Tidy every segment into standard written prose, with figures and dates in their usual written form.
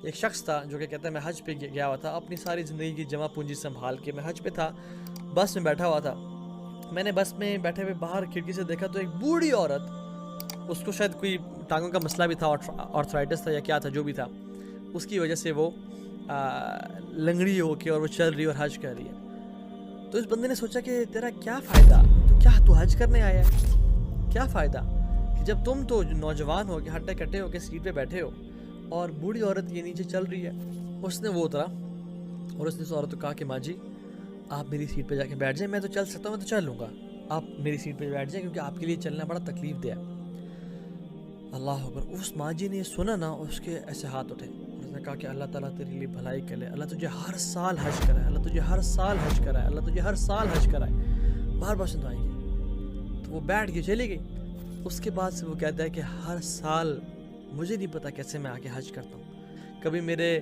ایک شخص تھا جو کہ کہتا ہے میں حج پہ گیا ہوا تھا، اپنی ساری زندگی کی جمع پونجی سنبھال کے میں حج پہ تھا، بس میں بیٹھا ہوا تھا. میں نے بس میں بیٹھے ہوئے باہر کھڑکی سے دیکھا تو ایک بوڑھی عورت، اس کو شاید کوئی ٹانگوں کا مسئلہ بھی تھا، آرتھرائٹس تھا یا کیا تھا، جو بھی تھا، اس کی وجہ سے وہ لنگڑی ہو کے اور وہ چل رہی اور حج کر رہی ہے. تو اس بندے نے سوچا کہ تیرا کیا فائدہ، تو حج کرنے آیا ہے، کیا فائدہ کہ جب تم تو نوجوان ہو کے ہٹے کٹے ہو کے سیٹ پہ بیٹھے ہو اور بوڑھی عورت یہ نیچے چل رہی ہے. اس نے وہ اترا اور اس نے اس عورت کو کہا کہ ماں جی آپ میری سیٹ پہ جا کے بیٹھ جائیں، میں تو چل سکتا ہوں، میں تو چل لوں گا، آپ میری سیٹ پہ بیٹھ جائیں کیونکہ آپ کے لیے چلنا بڑا تکلیف دہ ہے. اللہ اکبر. اس ماں جی نے سنا نا، اس کے ایسے ہاتھ اٹھے، اس نے کہا کہ اللہ تعالیٰ تیرے لیے بھلائی کرے، اللہ تجھے ہر سال حج کرائے، اللہ تجھے ہر سال حج کرائے، اللہ تجھے ہر سال حج کرائے. بار بار سنائیں گے. تو وہ بیٹھ کے چلی گئی. اس کے بعد سے وہ کہتا ہے کہ ہر سال مجھے نہیں پتا کیسے میں آ کے حج کرتا ہوں. کبھی میرے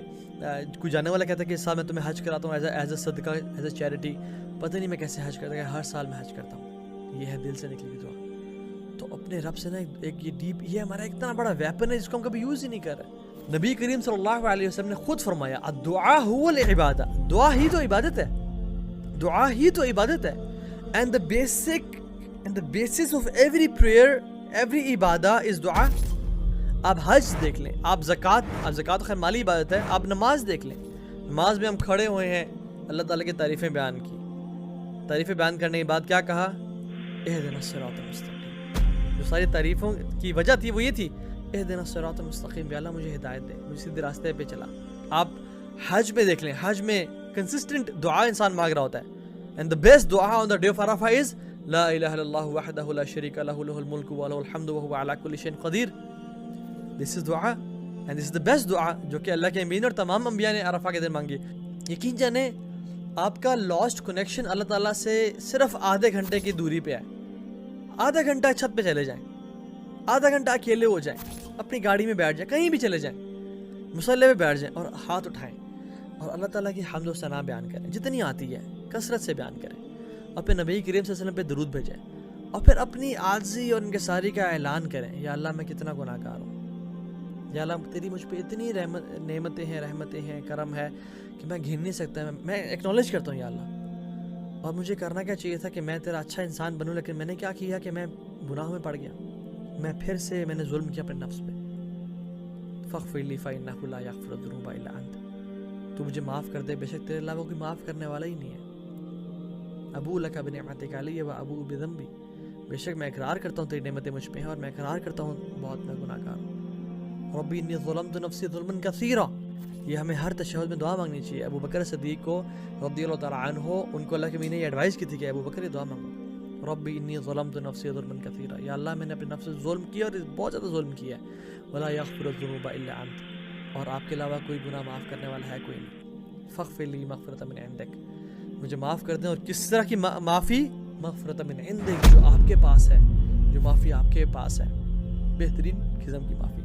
کوئی جانے والا کہتا ہے کہ اس سال میں تمہیں حج کراتا ہوں ایز اے صدقہ، ایز اے چیریٹی. پتہ نہیں میں کیسے حج کرتا ہوں، ہر سال میں حج کرتا ہوں. یہ ہے دل سے نکلی ہوئی دعا. تو اپنے رب سے نا ایک یہ ڈیپ، یہ ہمارا اتنا بڑا ویپن ہے جس کو ہم کبھی یوز ہی نہیں کر رہے. نبی کریم صلی اللہ علیہ وسلم نے خود فرمایا الدعاء هو العبادہ، دعا ہی تو عبادت ہے، دعا ہی تو عبادت ہے. And the basis of every prayer, every Ubadah is دعا. آپ حج دیکھ لیں، آپ زکوٰۃ خیر مالی عبادت ہے، آپ نماز دیکھ لیں. نماز میں ہم کھڑے ہوئے ہیں، اللہ تعالیٰ کی تعریفیں بیان کی. تعریفیں بیان کرنے کے بعد کیا کہا؟ اہدنا الصراط المستقیم. جو ساری تعریفوں کی وجہ تھی وہ یہ تھی، اہدنا الصراط المستقیم، یا اللہ مجھے ہدایت دے، مجھے سیدھے راستے پہ چلا. آپ حج میں دیکھ لیں، حج میں کنسسٹنٹ دعا انسان مانگ رہا ہوتا ہے. اینڈ the best دعا on the day of Arafah is لا الہ الا اللہ وحدہ لا شریک لہ لہ الملک ولہ الحمد وہو علی کل شیء قدیر. This is دعا and this is the best دعا جو کہ اللہ کے امین اور تمام انبیاء نے عرفہ کے دن مانگی. یقین جانیں آپ کا لاسٹ کنیکشن اللہ تعالیٰ سے صرف آدھے گھنٹے کی دوری پہ ہے. آدھا گھنٹہ چھت پہ چلے جائیں، آدھا گھنٹہ اکیلے ہو جائیں، اپنی گاڑی میں بیٹھ جائیں، کہیں بھی چلے جائیں، مصلی پہ بیٹھ جائیں اور ہاتھ اٹھائیں اور اللہ تعالیٰ کی حمد و ثنا بیان کریں، جتنی آتی ہے کثرت سے بیان کریں. اپنے نبی کریم صلی اللہ علیہ وسلم پہ درود بھیجیں اور پھر اپنی عاجزی اور انکساری کا اعلان کریں. یا اللہ میں کتنا گناہ گار ہوں، یا اللہ تیری مجھ پہ اتنی نعمتیں ہیں، رحمتیں ہیں، کرم ہے کہ میں گھن نہیں سکتا. میں ایکنالج کرتا ہوں یا اللہ، اور مجھے کرنا کیا چاہیے تھا کہ میں تیرا اچھا انسان بنوں، لیکن میں نے کیا کیا کہ میں گناہوں میں پڑ گیا، میں نے ظلم کیا اپنے نفس پہ. فاغفر لی فإنہ لا یغفر الذنوب الا انت. تو مجھے معاف کر دے، بے شک تیرے علاوہ کوئی معاف کرنے والا ہی نہیں ہے. ابو لک بنعمتک علی و ابو بذنبی. بے شک میں اقرار کرتا ہوں تیری نعمتیں مجھ پہ ہیں اور میں اقرار کرتا ہوں بہت میں گناہ گار ہوں. ربی انی ظلمت نفسی ظلما کثیرا. یہ ہمیں ہر تشہد میں دعا مانگنی چاہیے. ابو بکر صدیق کو رضی اللہ تعالیٰ عنہ، ان کو اللہ کے مین نے یہ ایڈوائز کی تھی کہ ابو بکر یہ دعا مانگو، ربی انی ظلمت نفسی ظلما کثیرا. یا اللہ میں نے اپنے نفس سے ظلم کیا اور بہت زیادہ ظلم کیا ہے. ولا یغفر الذنوب الا انت. اور آپ کے علاوہ کوئی گناہ معاف کرنے والا ہے کوئی نہیں. فاغفر لی مغفرۃ من عندک. مجھے معاف کر دیں. اور کس طرح کی معافی؟ مغفرۃ من عندک، جو آپ کے پاس ہے، جو معافی آپ کے پاس ہے، بہترین قسم کی معافی.